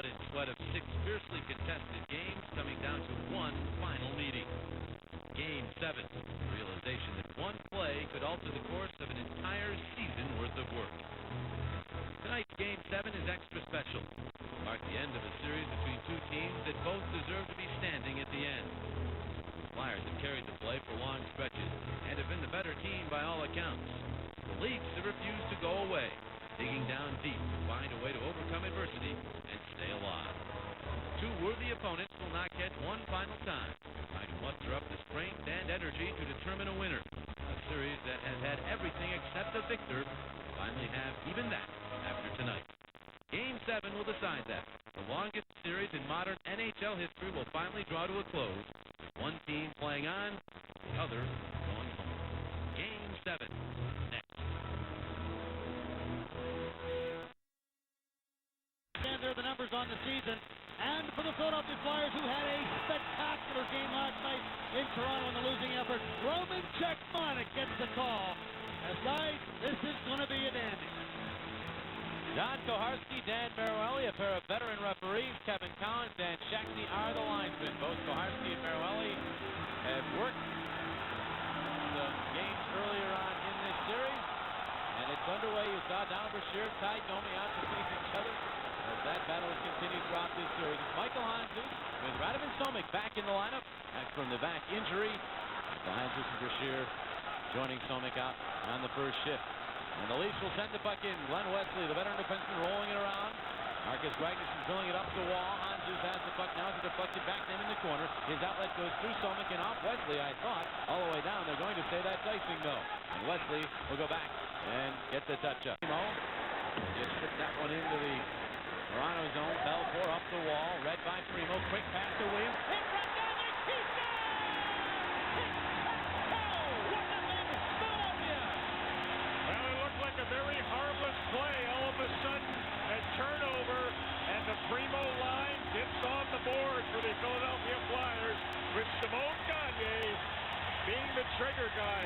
blood and sweat of 6 fiercely contested games coming down to one final meeting. Game 7, the realization that one play could alter the course of an entire season worth of work. Tonight's Game 7 is extra special. It marks the end of a series between two teams that both deserve to be standing at the end. The Flyers have carried the play for long stretches and have been the better team by all accounts. The Leafs have refused to go away, digging down deep to find a way to overcome adversity and stay alive. Two worthy opponents will knock heads one final time, trying to muster up the strength and energy to determine a winner. A series that has had everything except a victor will finally have even that after tonight. Game 7 will decide that. The longest series in modern NHL history will finally draw to a close, with one team playing on, the other going home. Game 7 next. And there are the numbers on the season. And for the Philadelphia Flyers, who had a spectacular game last night in Toronto in the losing effort, Roman Cechmanek gets the call. As guys, this is going to be a dandy. Don Koharski, Dan Maruelli, a pair of veteran referees. Kevin Collins, Dan Shackney are the linesmen. Both Koharski and Maruelli have worked the games earlier on in this series. And it's underway. You saw Don Brashear, Ty Domi out to face each other as that battle has continued throughout this series. It's Michael Hanzus with Radovan Somik back in the lineup, back from the back injury. Hanzus and Brashear joining Somik out on the first shift. And the Leafs will send the puck in. Glenn Wesley, the veteran defenseman, rolling it around. Marcus Gregson filling it up the wall. Hanzus has the puck now. It's deflected back in the corner. His outlet goes through Somik and off Wesley, I thought. All the way down. They're going to say that's icing, though. And Wesley will go back and get the touch-up. Just put that one into the Toronto zone. Belfour up the wall. Read by Primo. Quick pass to Williams. Hit right down there. He's got it! A very harmless play. All of a sudden, a turnover, and the Primo line dips on the board for the Philadelphia Flyers, with Simon Gagne being the trigger guy.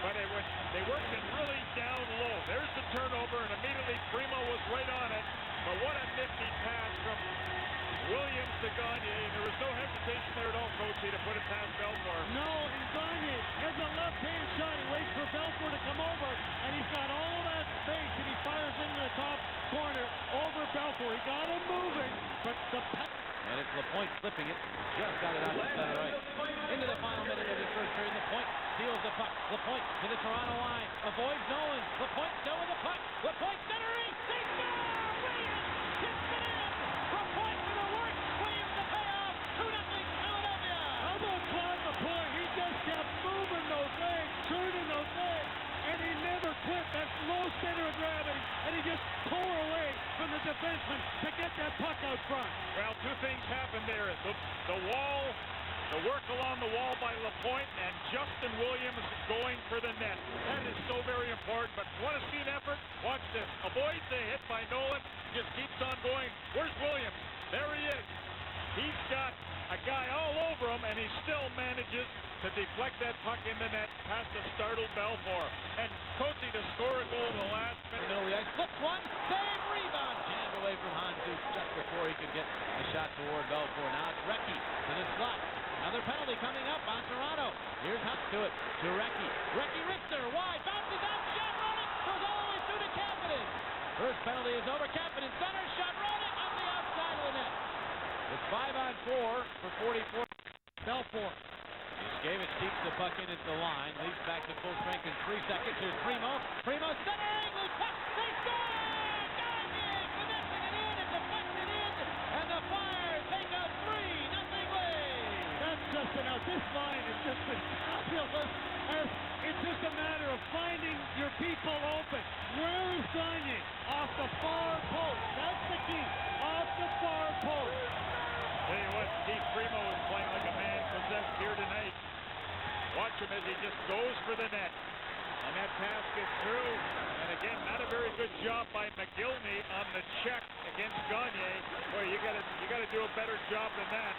But they worked it really down low. There's the turnover, and immediately Primo was right on it. But what a nifty pass from Williams to Gagne. There was no hesitation there at all, Coachy, to put it past Belfour. No, and Gagne has a left-hand shot. He waits for Belfour to come over, and he's got all that space, and he fires into the top corner over Belfour. He got him moving, but the and it's Lapointe flipping it. Just got it out to center right. Into the final minute of this first period. Lapointe steals the puck. Lapointe to the Toronto line. Avoids Nolan. Lapointe still with the puck. Lapointe centering. They score! Williams gets it in. Lapointe with a work. Williams the payoff. 2-0 Philadelphia. How about Claude Lapointe? He just kept moving those legs, turning those legs, and he never quit. That's low center of gravity, and he just tore away from the defenseman to get that puck out front. Well, two things happened there. The wall, the work along the wall by Lapointe, and Justin Williams going for the net. That is so very important. But want to see an effort? Watch this. Avoids the hit by Nolan. Just keeps on going. Where's Williams? There he is. He's got a guy all over him, and he still manages to deflect that puck in the net past the startled Belfour. And Coachy to score a goal in the last minute. Middle of the ice. Flips one. Save. Rebound. Jammed away from Hanzus just before he could get a shot toward Belfour. Now it's Recchi to the slot. Another penalty coming up on Toronto. Here's Hunt to it. To Recchi. Recchi Richter. Wide. Bounces out. Shamronik goes all the way through to Kapanen. First penalty is over. Kapanen center. Shamronik on the outside of the net. It's 5-on-4 for 44. Belfour. Gavich keeps the puck in at the line. Leads back to full strength in 3 seconds. Here's Primo. Primo centering. Loose puck. They score! Gagne connecting it in and deflected in. And the Flyers take a 3-0 lead. That's just enough. This line has just been fabulous. It's just a matter of finding your people open. Where is Gagne? Off the far post. That's the key. Off the far post. Tell you what, Steve Primo is playing like a man possessed here tonight. Watch him as he just goes for the net. And that pass gets through. And again, not a very good job by McGillney on the check against Gagne. Boy, you gotta do a better job than that.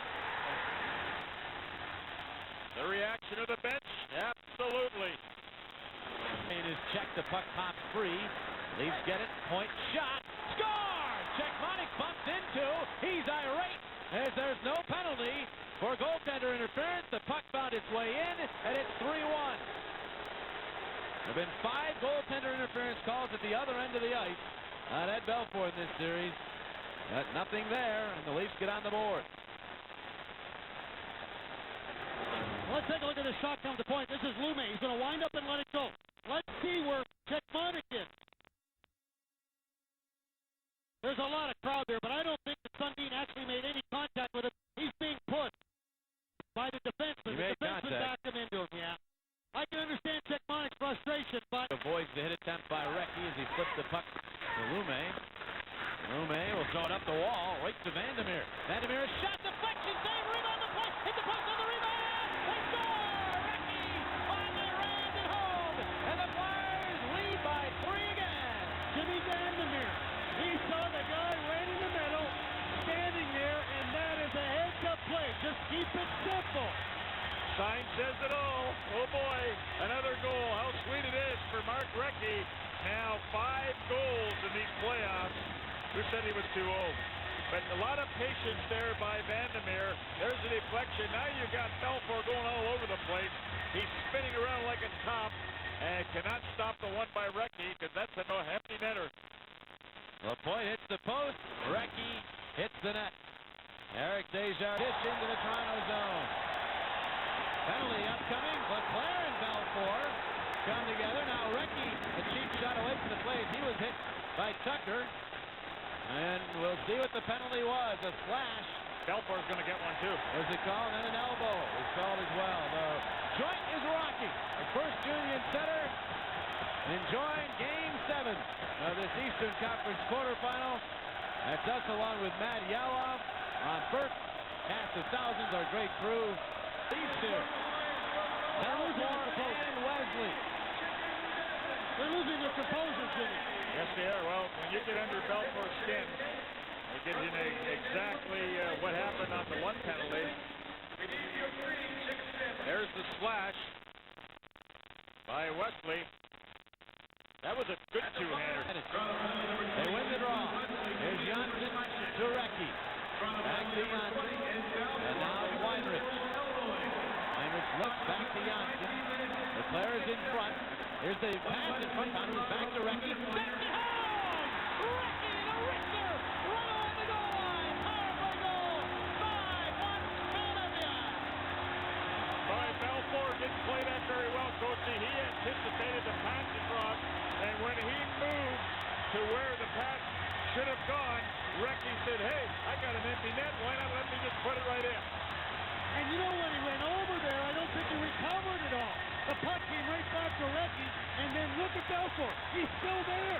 The reaction of the bench? Absolutely. And his check, the puck pops free. Leafs get it. Point shot. Score! Cechmanek bumps into. He's as there's no penalty for goaltender interference. The puck found its way in, and it's 3-1. There have been 5 goaltender interference calls at the other end of the ice on Ed Belfour in this series. But nothing there, and the Leafs get on the board. Let's take a look at the shot come to point. This is Lume. He's going to wind up and let it go. Let's see where Checkmonic is. There's a lot of crowd there, but I don't think that Sundin actually made any contact with him. He's being pushed by the defenseman. The defenseman backed him into him, yeah. I can understand Checkmonic's frustration, but... Avoids the hit attempt by Recchi as he flips the puck to Lume. Lume will throw it up the wall, right to Vandermeer. Vandermeer, a shot, deflection, save, rebound, the point, hit the post on the rebound, they score! Recchi finally rammed it home, and the Flyers lead by 3 again. Jimmy Vandermeer, he saw the guy right in the middle, standing there, and that is a heads-up play. Just keep it simple. Sign says it all. Oh boy, another goal. How sweet it is for Mark Recchi. Now 5 goals in these playoffs. Who said he was too old? But a lot of patience there by Vandermeer. There's a deflection. Now you got Belfour going all over the place. He's spinning around like a top and cannot stop the one by Recchi because that's a hefty netter. Lapointe hits the post. Recchi hits the net. Eric Desjardins pitch into the Toronto zone. Penalty upcoming. Leclerc and Belfour come together. Now Recchi, a cheap shot away from the plate. He was hit by Tucker. And we'll see what the penalty was. A slash. Belfour's going to get one too. There's a call and an elbow is called as well. The joint is rocking. The first Union center enjoying Game 7 of this Eastern Conference quarterfinal. That's us along with Matt Yaloff on Burke. Cast of thousands, our great crew. Leafs here. Belfour and Wesley. They're losing their composure, Jimmy. Yes, they are. Well, when you get under Belfour's skin, it gives you exactly what happened on the one penalty. There's the slash by Wesley. That was a good two-hander. They win the draw. Here's Janssen to Recchi. Back to Janssen. And now it's Weinrich. Weinrich looks back to Janssen. The player is in front. Here's the pass in front. Bounces back to Recchi. Back to home! Recchi, the Richter, right on the goal line. Power play goal. 5-1 Philadelphia. Boy, Belfour didn't play that very well, Coachy. He anticipated the pass across, and when he moved to where the pass should have gone, Recchi said, hey, I got an empty net. Why not let me just put it right in? And you know when he went over there, I don't think he recovered it all. The puck came right back to Recchi, and then look at Belfour. He's still there.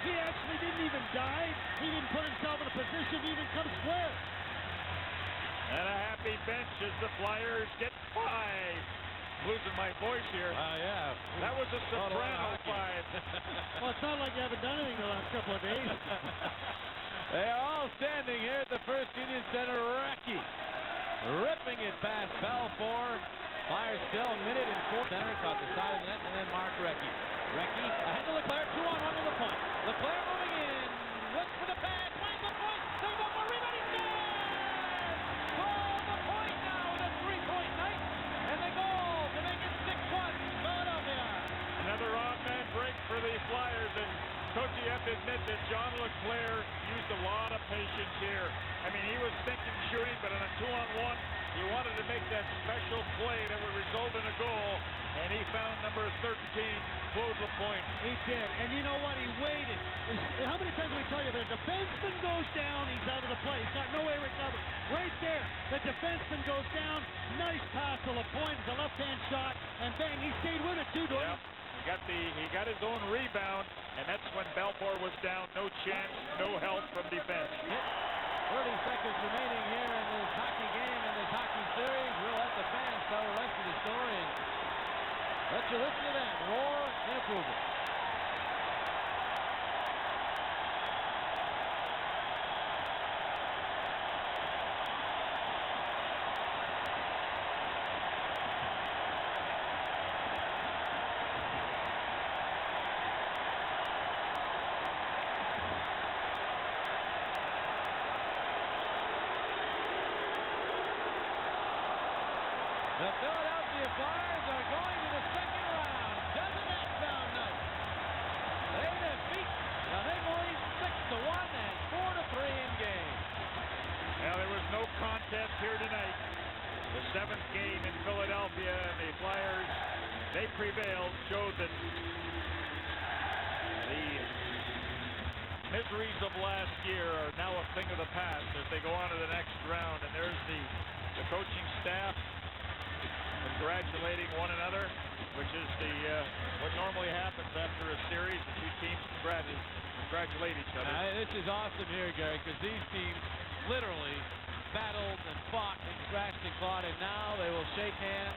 He actually didn't even dive. He didn't put himself in a position to even come square. And a happy bench as the Flyers get 5. Losing my voice here. Yeah. That was a soprano 5. Well, it's not like you haven't done anything the last couple of days. They are all standing here at the First Union Center. Recchi ripping it past Belfour. Flyers still a minute and 4. Center caught the side of the net, and then Mark Recchi. Recchi ahead to Leclerc, 2-on-1 to the point. Leclerc moving in, looks for the pass, finds the point, save up for rebound, he scores! From the point now with a 3-point night, and the goal to make it 6-1 Philadelphia. Another odd-man break for the Flyers, and Coach, you have to admit that John Leclerc used a lot of patience here. I mean, he was thinking shooting, but on a 2-on-1, he wanted to make that special play that would result in a goal, and he found number 13, Claude Lapointe. He did, and you know what? He waited. How many times did we tell you that a defenseman goes down, he's out of the play. He's got no way to recover. Right there, the defenseman goes down. Nice pass to Lapointe. It's a left-hand shot, and bang, he stayed with it too, Doyle. Yep. He got his own rebound, and that's when Belfour was down. No chance, no help from defense. 30 seconds remaining here in this hockey game, in this hockey series. We'll let the fans tell the rest of the story and let you listen to that. Roar in approval. The Philadelphia Flyers are going to the second round. Doesn't that sound nice? They defeat the Maple Leafs 6-1 and 4-3 in game. Well, there was no contest here tonight. The 7th game in Philadelphia, and the Flyers, they prevailed, showed that the miseries of last year are now a thing of the past as they go on to the next round. And there's the coaching staff congratulating one another, which is what normally happens after a series. The two teams congratulate each other. This is awesome here, Gary, because these teams literally battled and fought and scratched and clawed, and now they will shake hands.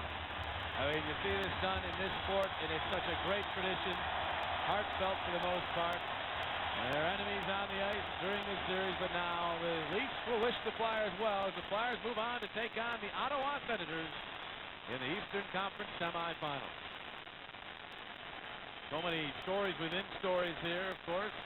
I mean, you see this done in this sport, and it's such a great tradition, heartfelt for the most part. And they're enemies on the ice during this series, but now the Leafs will wish the Flyers well as the Flyers move on to take on the Ottawa Senators in the Eastern Conference semifinals. So many stories within stories here, of course.